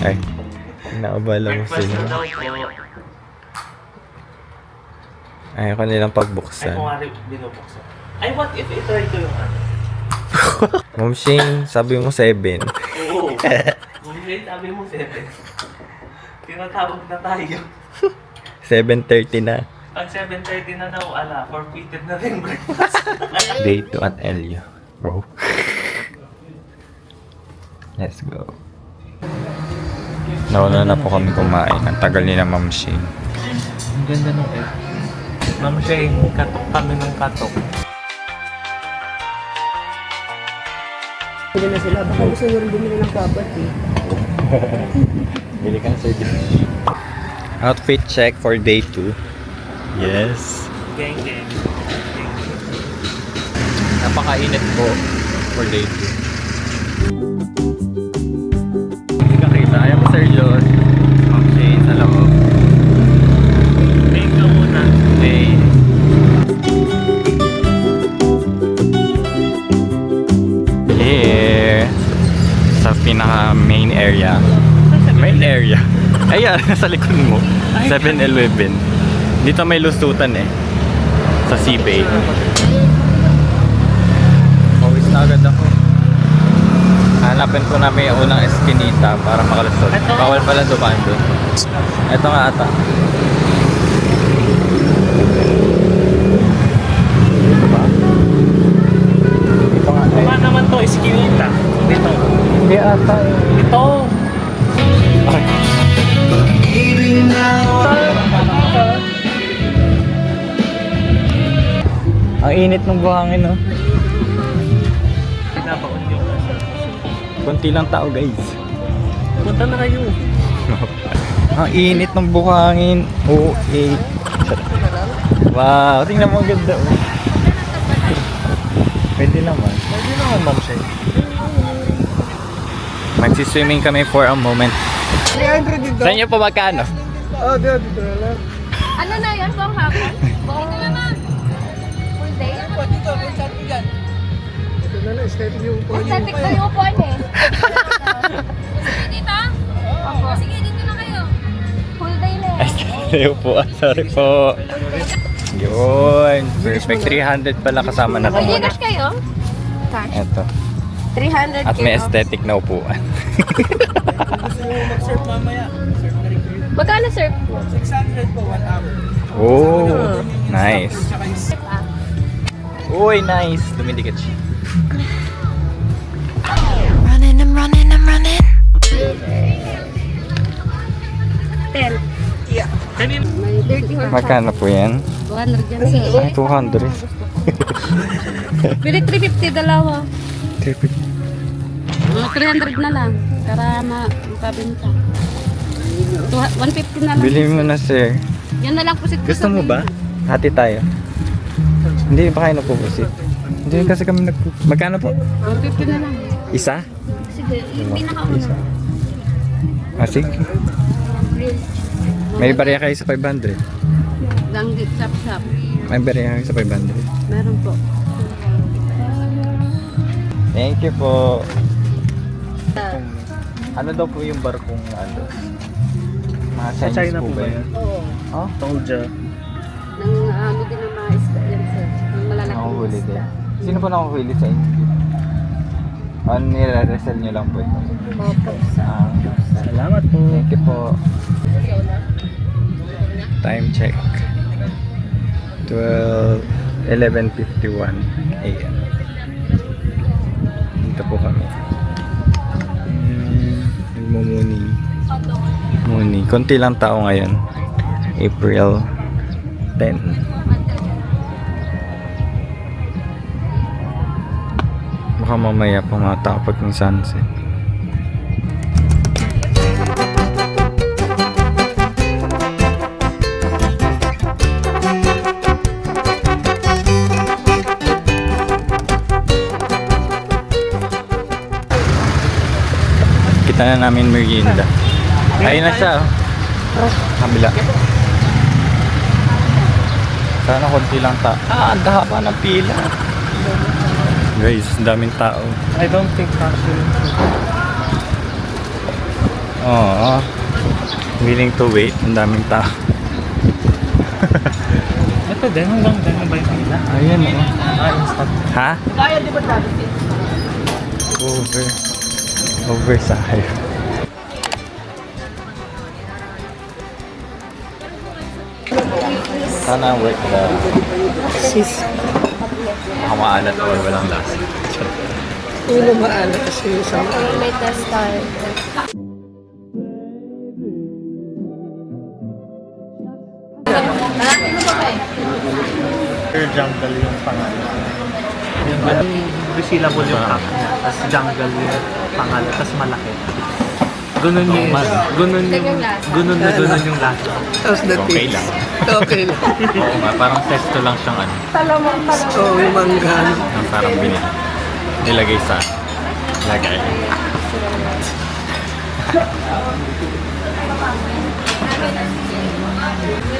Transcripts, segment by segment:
Ay, naabala mo Breakfast sila. na daw po. Ayaw ko nilang Ay, pagbuksan. kung nga binubuksan. Ay, what if i-try ko yung ano? Ma'am Shane, sabi mo 7. Oo. Bumili, sabi mo 7. Tinatawag na tayo. 7:30 na. Pag 7:30 na daw, forfeited na rin breakfast. Day 2 at Elio. Bro. Let's go. Nauna na po kami kumain. Ang tagal ni na Ma'am Shane. Ang ganda ng egg. Ma'am Shane, katok kami ng katok. Bili na sila. Baka gusto nyo rin bumili ng kapat eh. Bili ka na sir. Outfit check for day 2. Yes. Gang, gang. Napakainit po for day 2. Hindi ka kita. Ayaw mo Sir John. Ma'am Shane sa loob. Thank you muna. Okay. Here. Sa pinaka main area. Main area. Ayan, sa likod mo. 7-Eleven. Dito may lusutan eh. Sa Seabay. Pawis na agad ako. Hanapin ko namin yung unang eskinita para makalusot. Ito. Bawal pala dumaan doon. Ito nga ata. Ito ba? Ito nga. Tama naman to, iskinita. Dito. Hindi ata eh. Ito. Ay. Ang init ng buhangin, no? Pinabaon yung Kunti lang tao, guys. punta na kayo. Ang init ng buhangin. Oo, eh. Wow, tingnan mo ang ganda, oh. Pwede naman. Pwede naman, Ma'am Shane. Magsiswimming kami for a moment. 300 dito. Sa inyo po magkano? Oh, dito na lang. Ano na yun? Buong hapon? Dito na ma'am. Full day? Dito, may sabi dyan. Ito na lang, stepping yung po. Aesthetic na yung upuan eh. Sige dito? Opo. Sige, dito na kayo. Full day na Ay, sayo po. Sorry po. Yun. Perfect. 300 pala kasama na May to. Gcash kayo? Cash. Ito. 300 At may aesthetic na upuan. Gusto nyo mag-surf mamaya. Surf na rin kayo. Magkano sir? 600 po, 1 hour. Oh, nice. Tsaka yung Uy, nice. Dumidikit siya. Running, I'm running, I'm running. 10. Kanina. May 30 Magkano po yan? 200 yan sir. Ay, 200. Bili 350 dalawa. 350. 300 na lang. Para makabenta. 150 na lang. Bili mo na, sir. Yan na lang po si Gusto mo ba? Hati tayo. Hindi pa kayo nagpupusit. Hindi kasi kami Magkano po? 150 na lang. Isa? Sige, yung pinakauna. Ah, sige. May barya kayo sa 500. Ganggit, chop-chop. May barya kayo sa 500. Meron po. Thank you po. Ano daw po yung barkong ano? Mga Sa Chinese China po po ba yan? Oo. Oh? Tolja. Nang ano din ang mga isda yan sir. Nang malalaking Nakuhuli isda. din. Sino po nakuhuli sa inyo? Ano nire-resell nyo lang po ito? Opo. Ah, Salamat po. thank you po. Time check. 11:51 AM. Dito po kami. Nagmumuni. Muni. Konti lang tao ngayon. April 10. Baka mamaya pumatapag ng sunset. Saan na namin merienda? Ayun na siya. Oh. Kabila. Sana konti lang ta. Ang haba ng pila. Guys, ang daming tao. I don't think actually. Oo. Willing to wait. Ang daming tao. Ito din, hanggang ganun ba yung pila? Ayan oh. Instant. Ha? Kaya di ba dati? Over sa hayo. Sana work the maalat or walang lasa. Ulo maalat kasi sa May test tayo. Pure jungle yung pangalan. Yung resealable yung cup niya. Tapos jungle yung pangalan. Tapos malaki. Ganun yung ganun yung lasa. Tapos the Okay taste. lang. Okay lang. Oo nga, parang testo lang siyang ano. Oo, yung manggan. Ang parang nilagay sa lagay.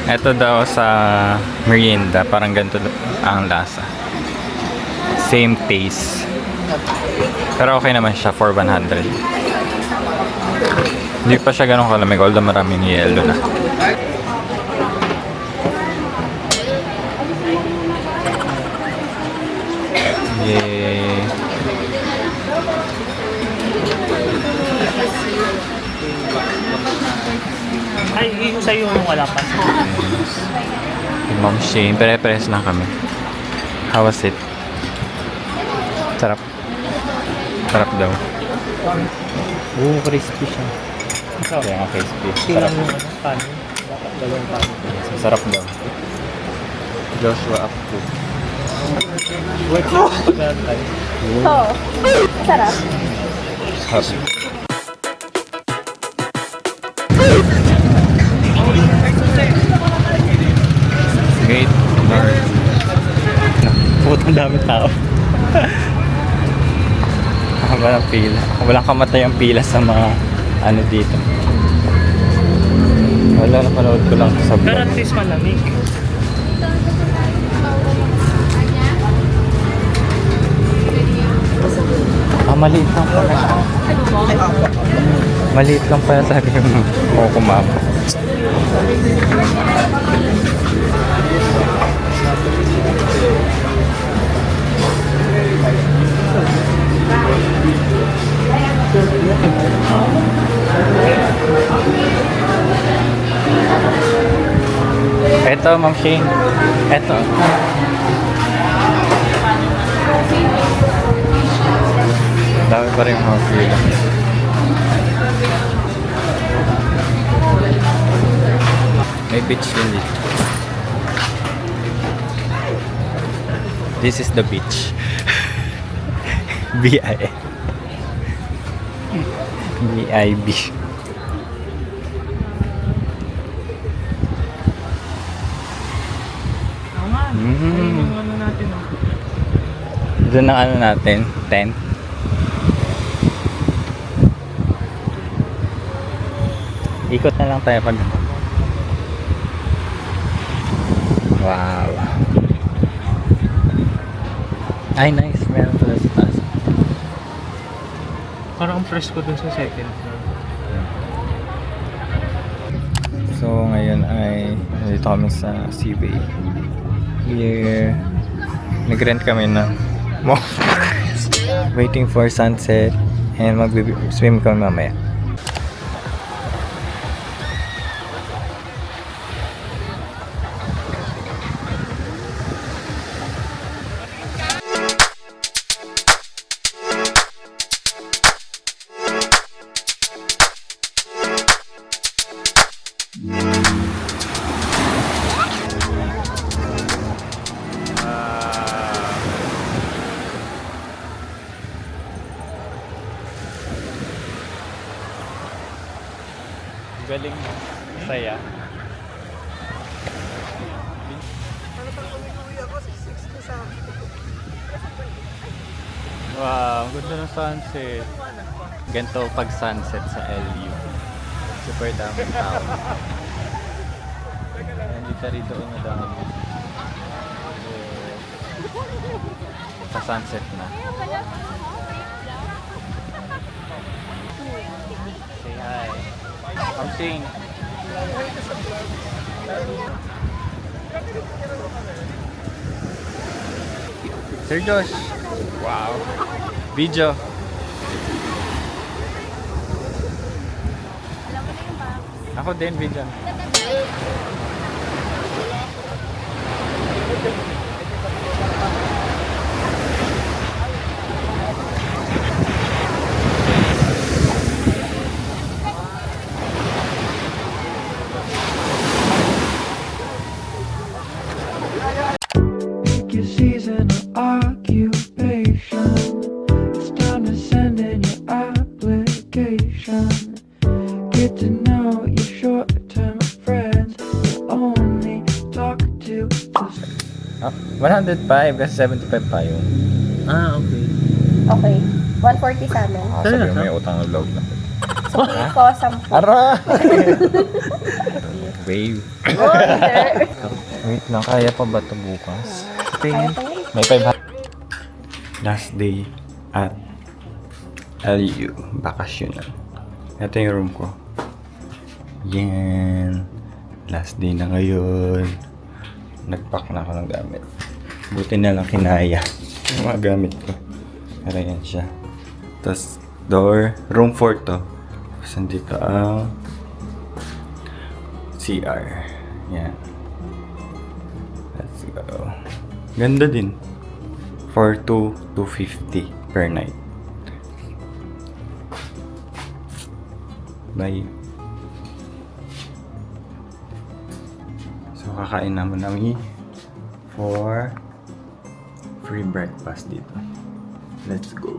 Ito daw sa merienda, parang ganito ang lasa. Same taste. Pero okay naman siya for 100. Hindi pa siya ganun kalamig, although maraming yellow na. Yay! Ay, yung sa'yo yung wala pa. Yung Ma'am Shane, pare-pares lang kami. How was it? Sarap. Sarap daw. Oo, crispy siya. Kaya nga crispy. Tingnan Sarap. mo ano, paano? Dalawang paano. Sarap daw. Joshua up to. Worth it pag-antay. Oo. Sarap. Sarap. Gate guard. Putang dami tao. Haba ng pila. Walang kamatay ang pila sa mga ano dito. Wala, napanood ko lang sa Pero vlog. at least malamig. Maliit lang pala siya. Maliit lang pala sabi yung Coco Mama. Eto, Ma'am Shane. Eto. Dami pa rin mga pila. May beach din dito. This is the beach. B-I. B-I-B. Oo nga. Ayun yung ano natin. Oh. Doon ang ano natin, tent. Ikot na lang tayo pag... Wow. Ay, nice. Meron pala sa taas. Parang ang presko dun sa second floor. So, ngayon ay nandito kami sa Seabay. Here, nag-rent kami ng waiting for sunset and mag-swim kami mamaya. Galing mo. Saya. Wow, ang ganda ng sunset. Ganito pag sunset sa LU. Super daming tao. Hindi ka rito ang madami. Sa sunset na. Say hi. Come sing. Sir Josh. Wow. Video. Ako din, video. Pick your season or occupation. It's time to send in your application. Get to know your short-term friends. You only talk to just 105 kasi 75 pa yung. Okay. Okay. 140 sa amin. Sabi mo may utang ng loob na. So, ko, 10. Ara! Wave. Oh, there. Wait lang, kaya pa ba ito bukas? Kaya pa yun. May 500. Last day at LU. Bakasyonan. Ito yung room ko. Yan. Last day na ngayon. Nagpack na ako ng gamit. Buti na lang kinaya yung mga gamit ko. Pero yan siya. Tapos door. Room 4 to. Tapos nandito ang CR. Yan. Let's go. Ganda din. For 250 per night. Bye. So, kakain naman namin for free breakfast dito. Let's go.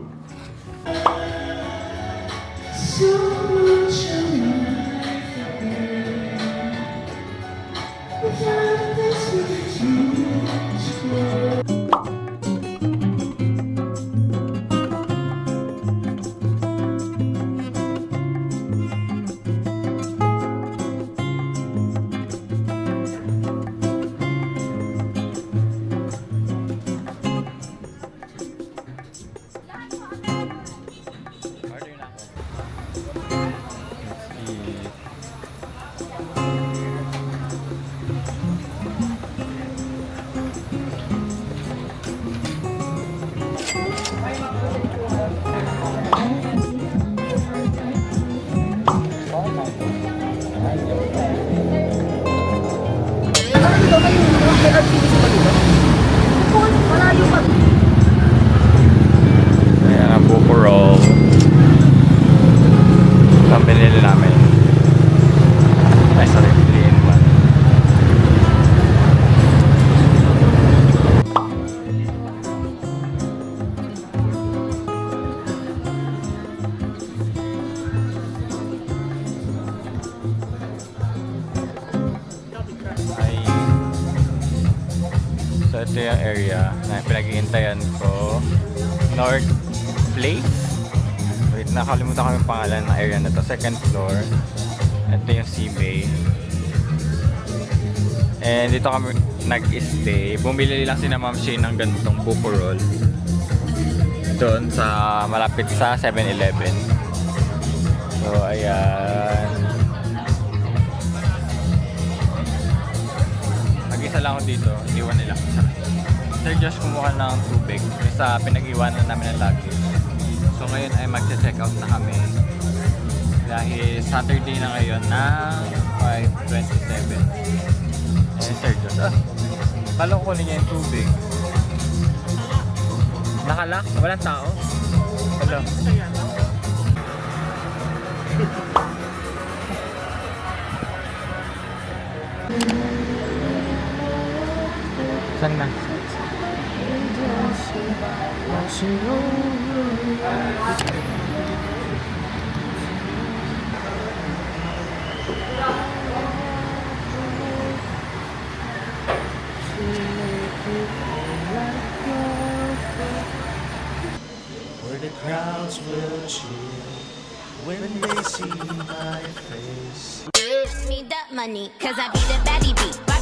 Ayan ang buko roll. Ang binili namin. Ay, sorry. 3-in-1. Ay. So, ito yung area na pinag-iintayan ko. North Place. Wait, nakalimutan ko yung pangalan ng area na to. Second floor. Ito yung Sea Bay. And dito kami nag-stay. Bumili lang si na Ma'am Shane ng ganitong buko roll. Doon sa malapit sa 7-Eleven. So, ayan. Mag-isa lang ako dito. Iwan nila. Sir Josh kumuha ng tubig sa pinag-iwanan namin ng luggage. So ngayon ay mag-check out na kami. Dahil Saturday na ngayon ng 5:27. Eh, Sir Josh, kala ko kunin niya yung tubig. Nakalock? Walang tao? Hello? Saan na? Where the crowds will cheer. when they see my face. Give me that money, cause I be the baddie beat.